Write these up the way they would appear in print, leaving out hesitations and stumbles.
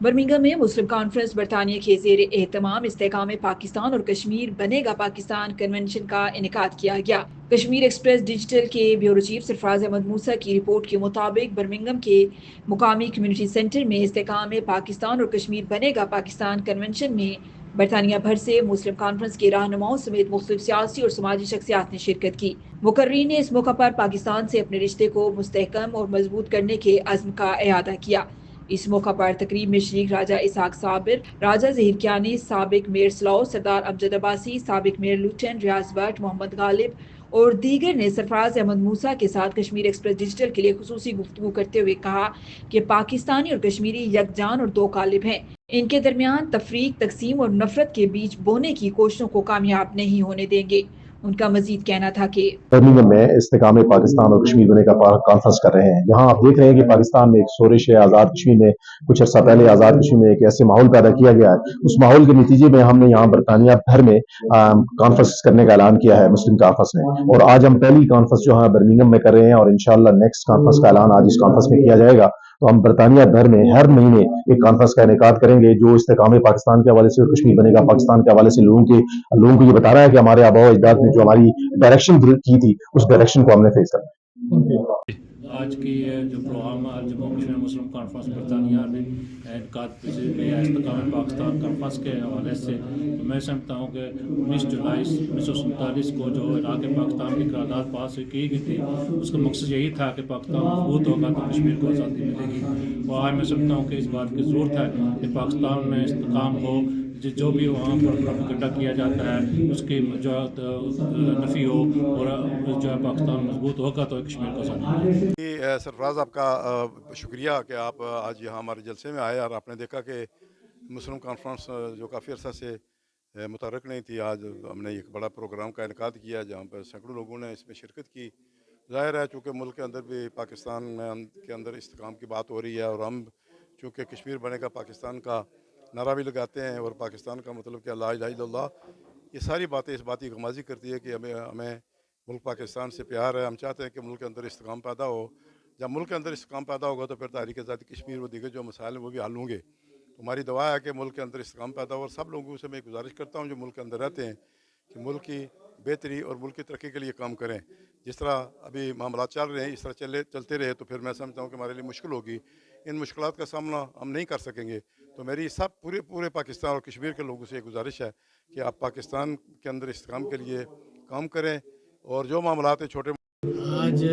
Birmingham میں مسلم conference برطانیہ کے زیر اہتمام استحکام پاکستان اور کشمیر بنے گا پاکستان کنونشن کا انعقاد کیا گیا۔ کشمیر ایکسپریس ڈیجیٹل کے بیورو چیف سرفراز احمد موسیٰ کی رپورٹ کے مطابق برمنگھم کے مقامی کمیونٹی سینٹر میں استحکام پاکستان اور کشمیر بنے گا پاکستان کنونشن میں برطانیہ بھر سے مسلم کانفرنس کے رہنماؤں سمیت مختلف سیاسی اور سماجی شخصیات نے شرکت کی۔ مقررین نے اس موقع پر پاکستان سے اپنے رشتے کو مستحکم اور مضبوط کرنے کے عزم کا اعادہ کیا۔ اس موقع پر تقریب میں شریک راجہ اسحاق صابر، راجہ ظہیر کیانی، سابق میئر سلاؤ سردار امجد عباسی، سابق میئر لوٹن ریاض بٹ، محمد غالب اور دیگر نے سرفراز احمد موسیٰ کے ساتھ کشمیر ایکسپریس ڈیجیٹل کے لیے خصوصی گفتگو کرتے ہوئے کہا کہ پاکستانی اور کشمیری یکجان اور دو قالب ہیں۔ ان کے درمیان تفریق، تقسیم اور نفرت کے بیج بونے کی کوششوں کو کامیاب نہیں ہونے دیں گے۔ ان کا مزید کہنا تھا کہ برمنگھم میں استحکام پاکستان اور کشمیر بنے کا کانفرنس کر رہے ہیں۔ یہاں آپ دیکھ رہے ہیں کہ پاکستان میں ایک شورش ہے، آزاد کشمیر میں کچھ عرصہ پہلے آزاد کشمیر میں ایک ایسے ماحول پیدا کیا گیا ہے۔ اس ماحول کے نتیجے میں ہم نے یہاں برطانیہ بھر میں کانفرنس کرنے کا اعلان کیا ہے مسلم کانفرنس نے، اور آج ہم پہلی کانفرنس جو ہے برمنگھم میں کر رہے ہیں، اور انشاءاللہ نیکسٹ کانفرنس کا اعلان آج اس کانفرنس میں کیا جائے گا۔ تو ہم برطانیہ بھر میں ہر مہینے ایک کانفرنس کا انعقاد کریں گے جو استحکام پاکستان کے حوالے سے اور کشمیر بنے گا پاکستان کے حوالے سے لوگوں کو یہ بتا رہا ہے کہ ہمارے آباء و اجداد نے جو ہماری ڈائریکشن کی تھی اس ڈائریکشن کو ہم نے فیس کرنا۔ آج کی جو پروگرام جموں کشمیر مسلم کانفرنس برطانیہ میں انعقاد استحکام پاکستان کانفرنس کے حوالے سے میں سمجھتا ہوں کہ 19 جولائی 1947 کو جو عراق پاکستان کی قرارداد پاس کی گئی تھی، اس کا مقصد یہی تھا کہ پاکستان مضبوط ہوگا تو کشمیر کو آزادی ملے گی۔ اور آج میں سمجھتا ہوں کہ اس بات کی ضرورت ہے کہ پاکستان میں استحکام ہو، جو بھی وہاں پر پروپیگنڈا کیا جاتا ہے اس کی جو نفی ہو، اور جو ہے پاکستان مضبوط ہوگا تو کشمیر کو آزادی ملے گی۔ سرفراز آپ کا شکریہ کہ آپ آج یہاں ہمارے جلسے میں آئے، اور آپ نے دیکھا کہ مسلم کانفرنس جو کافی عرصہ سے متحرک نہیں تھی، آج ہم نے ایک بڑا پروگرام کا انعقاد کیا جہاں پر سینکڑوں لوگوں نے اس میں شرکت کی۔ ظاہر ہے چونکہ ملک کے اندر بھی پاکستان کے اندر استحکام کی بات ہو رہی ہے، اور ہم چونکہ کشمیر بنے گا پاکستان کا نعرہ بھی لگاتے ہیں، اور پاکستان کا مطلب کہ لا الہ الا اللہ، یہ ساری باتیں اس بات کی غمازی کرتی ہے کہ ہمیں ملک پاکستان سے پیار ہے۔ ہم چاہتے ہیں کہ ملک کے اندر استحکام پیدا ہو۔ جب ملک کے اندر استحکام پیدا ہوگا تو پھر تحریک آزادی کشمیر و دیگر جو مسائل ہیں وہ بھی حل ہوں گے۔ ہماری دعا ہے کہ ملک کے اندر استحکام پیدا ہو، اور سب لوگوں سے میں گزارش کرتا ہوں جو ملک کے اندر رہتے ہیں کہ ملک کی بہتری اور ملک کی ترقی کے لیے کام کریں۔ جس طرح ابھی معاملات چل رہے ہیں اس طرح چلتے رہے تو پھر میں سمجھتا ہوں کہ ہمارے لیے مشکل ہوگی، ان مشکلات کا سامنا ہم نہیں کر سکیں گے۔ تو میری سب پورے پاکستان اور کشمیر کے لوگوں سے یہ گزارش ہے کہ آپ پاکستان کے اندر استحکام کے لیے کام کریں، اور جو معاملات ہیں چھوٹے آج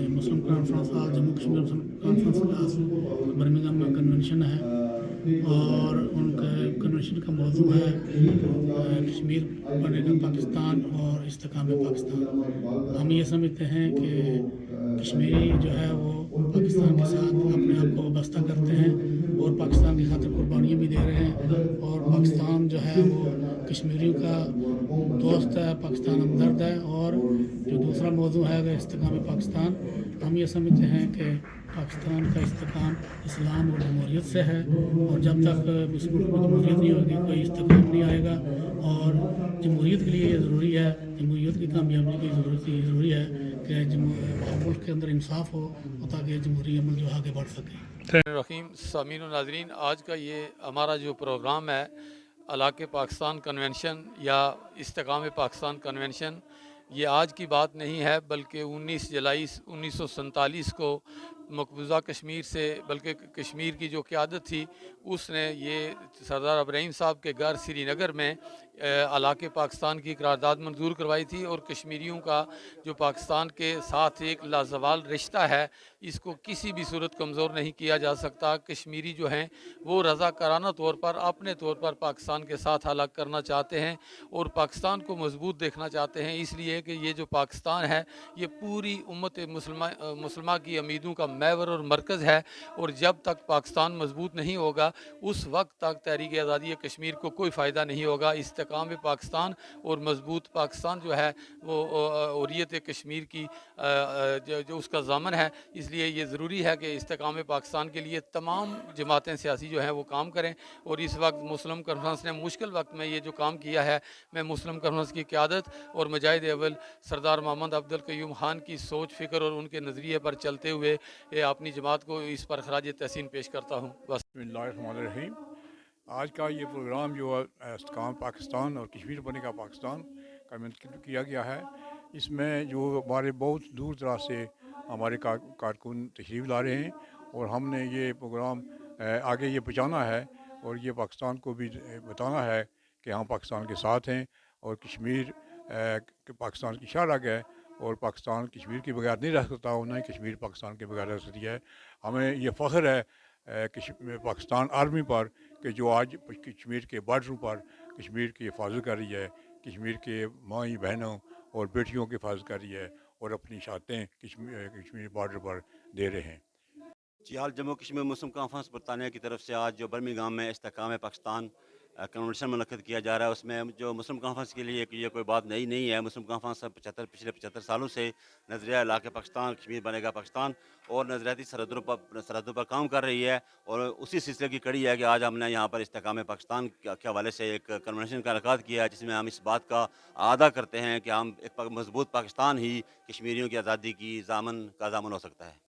مسلم کانفرنس جموں کشمیر مسلم کانفرنس کا برمنگھم میں کنونشن ہے، اور ان کا کنونشن کا موضوع ہے کشمیر بنے گا پاکستان اور استحکام پاکستان۔ ہم یہ سمجھتے ہیں کہ کشمیری جو ہے وہ پاکستان کے ساتھ اپنے آپ کو وابستہ کرتے ہیں، اور پاکستان کی خاطر قربانیاں بھی دے رہے ہیں، اور پاکستان جو ہے وہ کشمیریوں کا دوست ہے، پاکستان ہمدرد ہے۔ اور جو دوسرا موضوع ہے اگر استحکام پاکستان، ہم یہ سمجھتے ہیں کہ پاکستان کا استحکام اسلام اور جمہوریت سے ہے، اور جب تک اس ملک میں جمہوریت نہیں ہوگی کوئی استحکام نہیں آئے گا۔ اور جمہوریت کے لیے یہ ضروری ہے، جمہوریت کی کامیابی کی ضروری ہے کہ ملک کے اندر انصاف ہو تاکہ جمہوری عمل جو آگے بڑھ سکے۔ رحیم سامعین و ناظرین، آج کا یہ ہمارا جو پروگرام ہے علاقے پاکستان کنونشن یا استحکام پاکستان کنونشن، یہ آج کی بات نہیں ہے بلکہ 19 جولائی 1947 کو مقبوضہ کشمیر سے، بلکہ کشمیر کی جو قیادت تھی اس نے یہ سردار ابراہیم صاحب کے گھر سری نگر میں علاقے پاکستان کی قرارداد منظور کروائی تھی، اور کشمیریوں کا جو پاکستان کے ساتھ ایک لازوال رشتہ ہے اس کو کسی بھی صورت کمزور نہیں کیا جا سکتا۔ کشمیری جو ہیں وہ رضاکارانہ طور پر اپنے طور پر پاکستان کے ساتھ الگ کرنا چاہتے ہیں، اور پاکستان کو مضبوط دیکھنا چاہتے ہیں، اس لیے کہ یہ جو پاکستان ہے یہ پوری امت مسلمہ کی امیدوں کا محور اور مرکز ہے، اور جب تک پاکستان مضبوط نہیں ہوگا اس وقت تک تحریک آزادی کشمیر کو کوئی فائدہ نہیں ہوگا۔ استحکام پاکستان اور مضبوط پاکستان جو ہے وہ حریت کشمیر کی جو اس کا ضامن ہے، اس لیے یہ ضروری ہے کہ استحکام پاکستان کے لیے تمام جماعتیں سیاسی جو ہیں وہ کام کریں۔ اور اس وقت مسلم کانفرنس نے مشکل وقت میں یہ جو کام کیا ہے، میں مسلم کانفرنس کی قیادت اور مجاہد اول سردار محمد عبد القیوم خان کی سوچ، فکر اور ان کے نظریے پر چلتے ہوئے یہ اپنی جماعت کو اس پر خراج تحسین پیش کرتا ہوں. بس. بسمillahirrahmanirrahim. آج کا یہ پروگرام جو استحکام پاکستان اور کشمیر بنے گا پاکستان کا منعقد کیا گیا ہے، اس میں جو ہمارے بہت دور دراز سے ہمارے کارکن تشریف لا رہے ہیں، اور ہم نے یہ پروگرام آگے یہ پہنچانا ہے اور یہ پاکستان کو بھی بتانا ہے کہ ہم پاکستان کے ساتھ ہیں، اور کشمیر پاکستان کی شاہ رگ ہے، اور پاکستان کشمیر کے بغیر نہیں رہ سکتا، اور نہ ہی کشمیر پاکستان کے بغیر رہ سکتی ہے. ہمیں یہ فخر ہے پاکستان آرمی پر کہ جو آج کشمیر کے بارڈروں پر کشمیر کی حفاظت کر رہی ہے، کشمیر کے مائیں بہنوں اور بیٹیوں کی حفاظت کر رہی ہے، اور اپنی شہادتیں کشمیر بارڈر پر دے رہے ہیں. جی حال جموں کشمیر مسلم کانفرنس برطانیہ کی طرف سے آج جو برمنگھم میں استحکام پاکستان کنونشن منعقد کیا جا رہا ہے، اس میں جو مسلم کانفرنس کے لیے یہ کوئی بات نئی نہیں ہے. مسلم کانفرنس پچھلے 75 سالوں سے نظریہ علاقے پاکستان کشمیر بنے گا پاکستان اور نظریاتی سرحدوں پر کام کر رہی ہے، اور اسی سلسلے کی کڑی ہے کہ آج ہم نے یہاں پر استحکام پاکستان کے حوالے سے ایک کنونشن کا انعقاد کیا ہے، جس میں ہم اس بات کا اعادہ کرتے ہیں کہ ہم ایک مضبوط پاکستان ہی کشمیریوں کی آزادی کی ضامن ہو سکتا ہے.